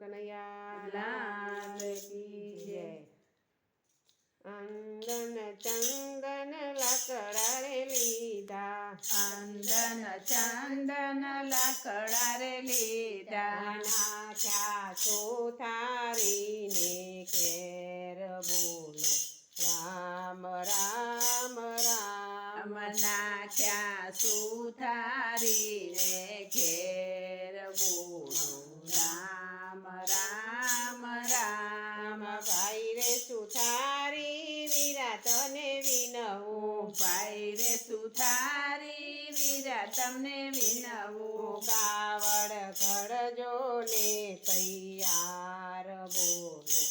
કનૈયા લાલ કી જય. અંદન ચંદન લાકડા રે લીધા, અંદન ચંદન લાકડા રે લીધા, નાખ્યા સુથારીને ઘેર બોલો રામ રામ રામ. નાખ્યા સુથારીને ઘેર બોલો રામ રામ રામ. ભાઈ રે સુથારી વિરાતને વિનવું, ભાઈ રે સુથારી વીરા તમને વિનવું, કાવડ ઘડજો ને તૈયાર બોલો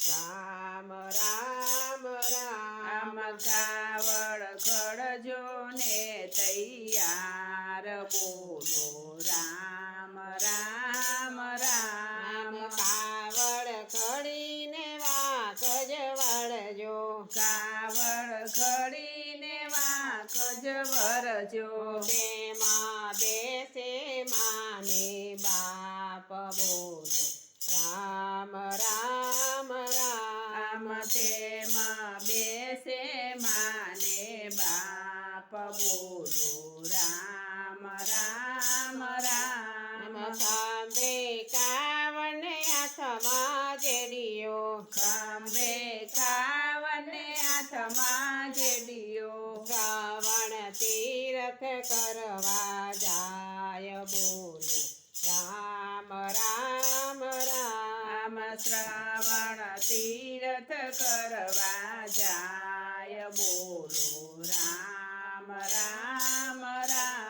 રામ રામ રામ. કાવડ ઘડજો ને તૈયાર બોલો રામ રામ રામ. કાવડ ઘડીને વાંક જ વળજો, કાવડ ઘડીને વાંક જ વરજો, તેમાં બેસે માને બાપ બોલો રામ રામ રામ. તેમાં બેસે માને બાપ બોલો રામ રામ રામ. ખાંભે કાવડને હાથમાં જેડીયો, ખંભે કાવડને હાથમાં જેડીયો, શ્રાવણ તીરથ કરવા જાય બોલો રામ રામ રામ. શ્રાવણ તીરથ કરવા જાય બોલો રામ રામ રામ.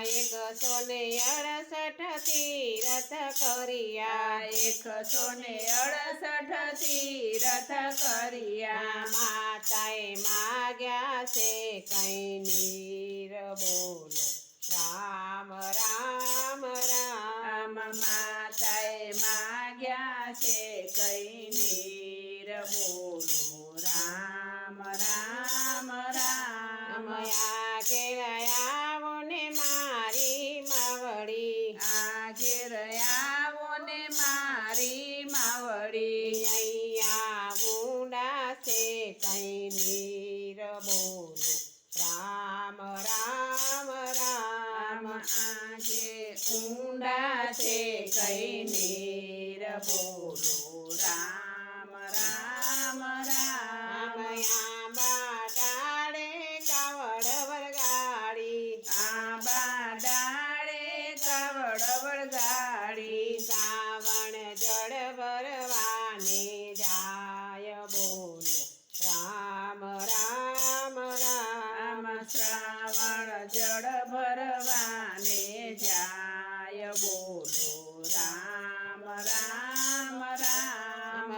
168 તીરથ કર્યા, 168 તીરથ કર્યા, માતાએ માગ્યા છે કઈ નીર બોલો રામ રામ રામ. માતાએ માગ્યા છે કઈ નીર બોલો રામ રામ રામ. આ ઘેરાયાવો ને મારી માવડી, આ ઘેર આવો ને મારી માવડી, અહીંયા ઊંડા છે કઈ નીર બોલો રામ રામ રામ. આજે ઊંડા છે કઈ નીર બોલો રામ રામ રામ. આંબા ડાળે કાવડ વળગાડી, આંબા ડાળે કાવડ વળગાડી, શ્રાવણ જળ ભરવાને જાય બોલો રામ રામ રામ. શ્રાવણ જળ ભરવાને જાય બોલો રામ રામ રામ.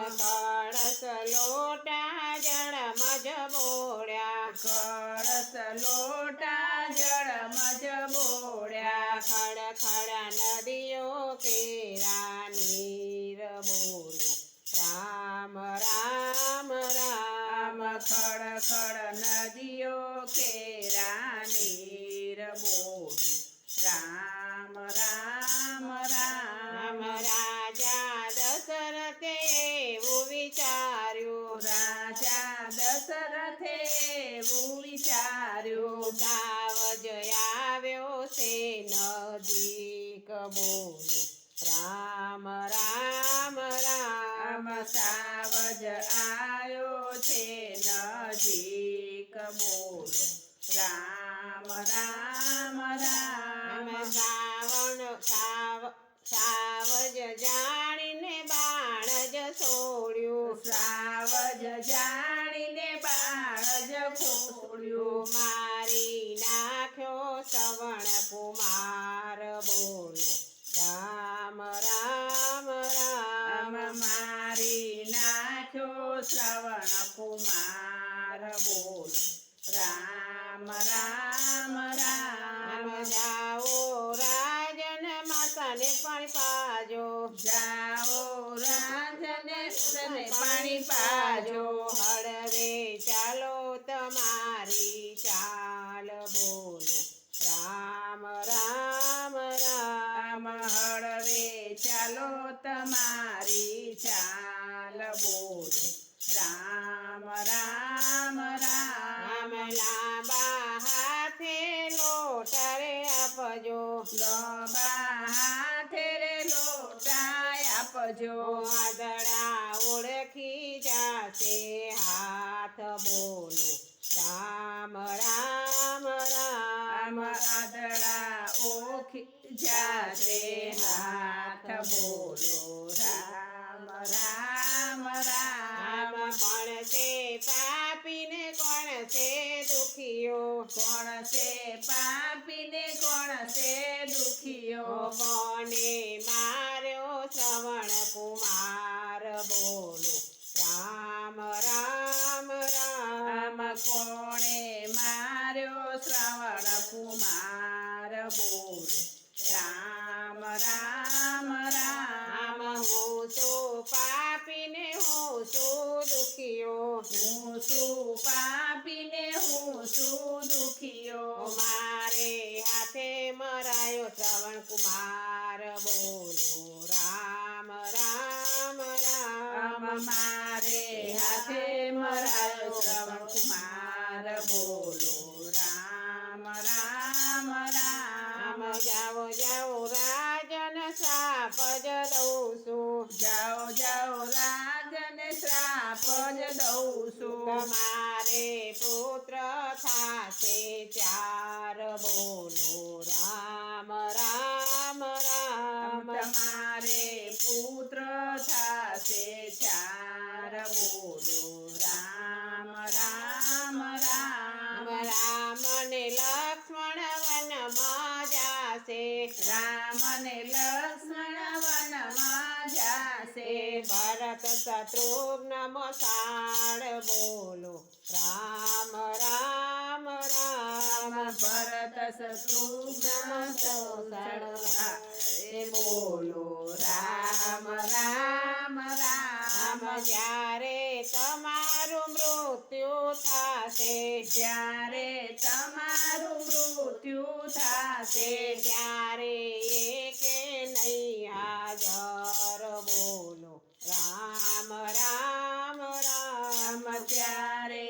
કળશ લોટા જળમાં જ બોળ્યા, કળશ લોટા જળમાં જ બોળ્યા, ખડ ખડ નદીઓ કેરા નીર બોલો રામ રામ રામ. ખડ ખડ નદીઓ કેરા નીર બોલો રામ રામ રામ. રાજા દશરથે એવું વિચાર્યું, રાજા દશરથે એવું વિચાર્યું, સાવજ આવ્યો છે નજીક બોલો રામ રામ રામ. સાવજ આવ્યો છે નજીક બોલો રામ રામ રામ. સાવજ જાણીને બાણ જ છોડ્યું, સાવજ જાણીને બાણ જ ખોડ્યું, મારી નાખ્યો શ્રવણ કુમાર બોલો રામ રામ રામ. મારી નાખ્યો શ્રવણ કુમાર બોલો રામ રામ રામ. જાઓ રાજન માતાને પણ પાજો, જાઓ રાજને પાણી પાજો, હળવે ચાલો તમારી ચા આપજો આદડા ઓળખી જાશે હાથ બોલો રામ રામ રામ આદડા ઓળખી જાશે હાથ બોલો રામ રામ રામ કોણ છે પાપીને કોણ છે દુખીઓ કોણ છે પાપીને કોણ છે દુખીઓ કોને માર્યો શ્રવણ કુમાર બોલો રામ રામ રામ કોણે માર્યો શ્રવણ કુમાર બોલો રામ રામ રામ હું છું પાપીને હું છું દુખીઓ હું છું પાપીને હું છું દુખીઓ મારે હાથે મરાયો શ્રવણ કુમાર બોલો રામ રામ રામ મારે હાથે મરાયો શ્રવણ કુમાર બોલો રામ રામ રામ જાઓ જાઓ રાજન શ્રાપ જ દઉં છું જાઓ જાઓ રાજને શ્રાપ જ દઉં છું તમારે પુત્ર થાશે ચાર બોલો રામ રામ રામ તમારે પુત્ર થાશે ચાર બોલો રામ રામ રામ રામ ને લક્ષ્મણ વનમાં જાશે રામ ને લક્ષ્મણ વનમાં જાશે ભરત શત્રુઘ્ન મસાળ બોલો રામ રામ રામ ભરત શત્રુઘ્ન બોલો રામ રામ રામ જ્યારે તમારું મૃત્યુ થશે જ્યારે તમારું મૃત્યુ થશે ત્યારે એકે નહીં હાજર બોલો રામ રામ રામ ત્યારે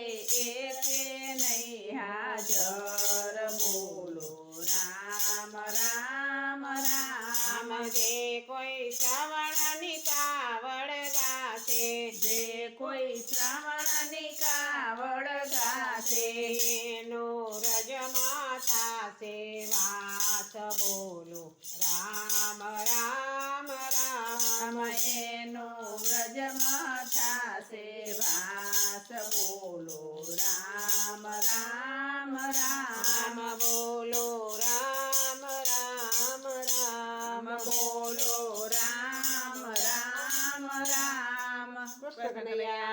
એકે નહીં હાજર બોલો રામ રામ રામ જે કોઈ શ્રવણની કાવડ ગાશે જે કોઈ શ્રવણની કાવડ ગાશે એનો રજમાં થાશે વાસ બોલો રામ રામ રામ એનો વ્રજમાં થાશે વાસ બોલો રામ રામ રામ બોલો રામ રામ રામ બોલો રામ રામ રામ કૃષ્ણ કનૈયા